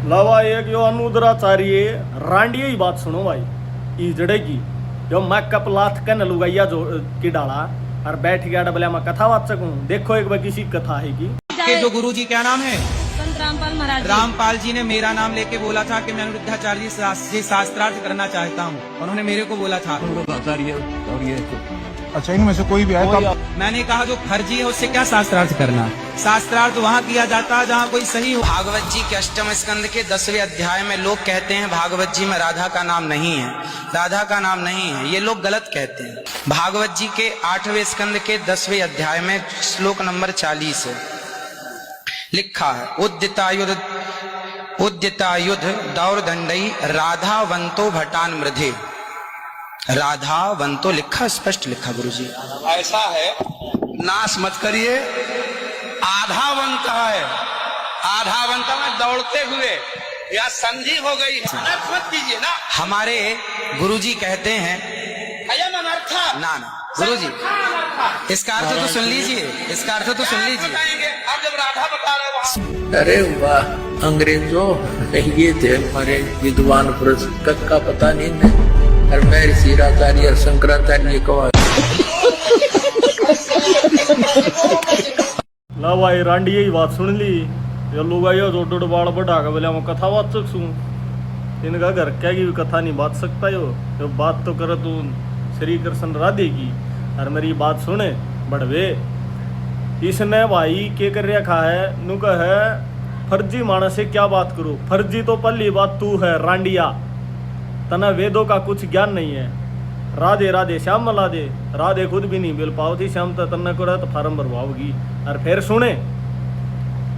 लावा एक यो अनुदराचार्य रांडिये ही बात सुनो भाई ई जड़ेगी जो मैं कपलाथ कन लुगाइया जो की डाला और बैठ गया डबलिया मैं कथा वाचक हूँ। देखो एक बार किसी कथा है की के जो गुरु जी क्या नाम है? संत रामपाल महाराज। रामपाल जी ने मेरा नाम लेके बोला था कि मैं अनिरुद्धाचार्य जी शास्त्रार्थ करना चाहता हूँ। उन्होंने मेरे को बोला था। अच्छा, इनमें से कोई भी है तो मैंने कहा जो फर्जी है उससे क्या शास्त्रार्थ करना। शास्त्रार्थ वहाँ किया जाता है जहाँ कोई सही हो। भागवत जी के अष्टम स्कंद के 10वें अध्याय में लोग कहते हैं भागवत जी में राधा का नाम नहीं है, राधा का नाम नहीं है। ये लोग गलत कहते हैं। भागवत जी के 8वें स्कंद के 10वें अध्याय में श्लोक नंबर 40 लिखा है, उद्यतायुध दौरदंडई राधावंतो भटान मृधे। राधावंतो लिखा, स्पष्ट लिखा गुरुजी। ऐसा है, नाश मत करिए। आधावंत है, आधावंत में दौड़ते हुए या संधि हो गई है, अनर्थ मत कीजिए ना। हमारे गुरुजी कहते हैं अयम अनर्थ ना गुरुजी, इसका अर्थ तो सुन लीजिए, इसका अर्थ तो सुन लीजिए। आप जब राधा बता रहे वहां, अरे वाह, अंग्रेजों ये थे हमारे विद्वान पुरुष, का पता नहीं है। और मैं ऋषिराचार्य शंकराचार्य को ला भाई रांडिये ही बात सुन ली। ये लुगाइया जो डुडबाड़ बढ़ा के बोलिया मैं कथा वाचक हूँ। इनका घर क्या की कथा नहीं बात सकता यो। तो बात तो करे तू श्री कृष्ण राधे की और मेरी बात सुने बढ़वे। इसने भाई के कर रखा है नु है फर्जी मानस से क्या बात करूं। फर्जी तो पहली बात तू है रांडिया, तना वेदों का कुछ ज्ञान नहीं है। राधे राधे श्याम मला दे, राधे खुद भी नहीं मिल पाओ श्याम तो तन्ने को तो फार्म भरवाओगी। और फिर सुने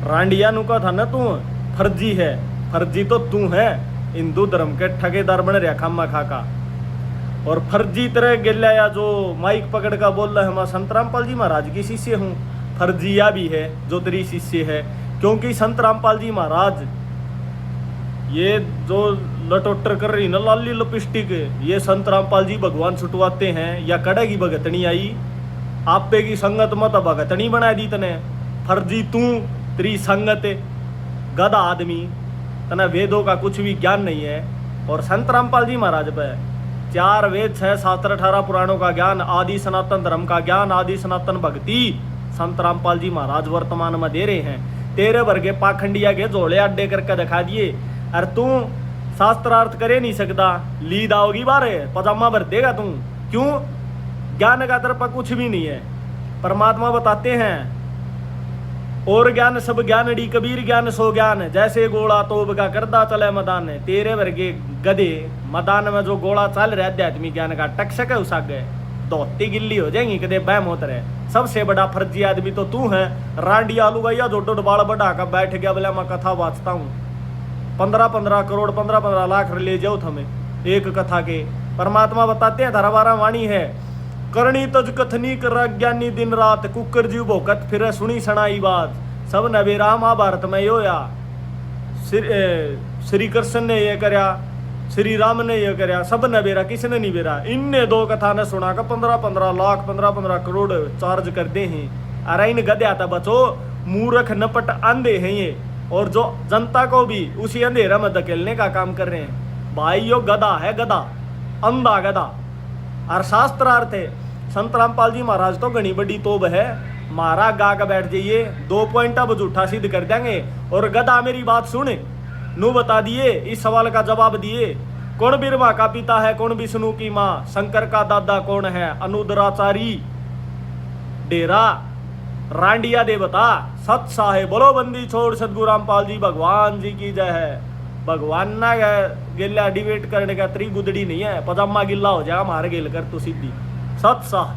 रांडिया नु का था ना तू फर्जी है, फर्जी तो तू है हिंदू धर्म के ठगेदार बन रहा खामा खाका। और फर्जी तरह गिल्ला या जो माइक पकड़ का बोल रहा है मैं संत रामपाल जी महाराज की शिष्य हूँ। फर्जिया भी है जो तेरी शिष्य है, क्योंकि संत रामपाल जी महाराज ये जो लटोटर कर रही ना लाली लिपस्टिक, ये संत रामपाल जी भगवान छुटवाते हैं या कड़े की भगतनी आई आपे की संगत मत भगतनी बना दी तने। फर्जी तू तेरी संगत गधा आदमी, तना वेदों का कुछ भी ज्ञान नहीं है। और संत रामपाल जी महाराज पे 4 वेद 6 शास्त्र 18 पुराणों का ज्ञान, आदि सनातन धर्म का ज्ञान, आदि सनातन भक्ति संत रामपाल जी महाराज वर्तमान में दे रहे हैं। तेरे वर्गे पाखंडिया के झोले अड्डे करके दिखा दिए। और तू शास्त्रार्थ करे नहीं सकता, लीद आओगी बारे पजामा भर देगा तू। क्यों? ज्ञान का तरफ कुछ भी नहीं है। परमात्मा बताते हैं और ज्ञान सब ज्ञान डी कबीर ज्ञान सो ज्ञान, जैसे गोला तोब का करदा चले मैदान। तेरे वर्गे गधे मैदान में जो गोला चल रहा है आध्यात्मिक ज्ञान का टक सके उस आगे धोती गिल्ली हो जाएंगी कदे बहम होते रहे। सबसे बड़ा फर्जी आदमी तो तू है। रांडिया लुगाइया जो डुडबाड़ बढ़ा कर बैठ गया बोला मैं कथा वाचता हूँ। 15-15 करोड़ 15-15 लाख ले जाओ हमें एक कथा के। परमात्मा बताते हैं धरावारा वाणी है, करणी तज कथनी कर ज्ञानी दिन रात, कुकर जीव भोकत फिर सुनी सनाई बात। सब नवेरा महाभारत में योया, श्री कृष्ण ने ये करया, श्री राम ने ये करया, सब नवेरा किसने नहीं बेरा। इनने 2 कथा ने सुना कर 15-15 लाख 15-15 करोड़ चार्ज करते हैं। अरे इन गद्या था बचो, मूर्ख नपट आंधे हैं ये, और जो जनता को भी उसी अंधेरा में धकेलने का काम कर रहे हैं। भाई यो गधा है, गधा, अंधा गधा। और शास्त्रार्थ है संत रामपाल जी महाराज तो घनी बड़ी तोब है। मारा गा का बैठ जाइए, 2 पॉइंट अब झूठा सिद्ध कर देंगे। और गधा मेरी बात सुने नू बता दिए, इस सवाल का जवाब दिए। कौन ब्रह्मा का पिता है, कौन विष्णु की माँ, शंकर का दादा कौन है, अनुदराचारी डेरा रांडिया देवता सत साहे। बोलो बंदी छोड़ सदगुरु रामपाल जी भगवान जी की जय है। भगवान ना गिल्ला डिबेट करने का तरी गुदड़ी नहीं है, पजामा गिल्ला हो जाएगा मारे गिल कर तो सीधी सत साह।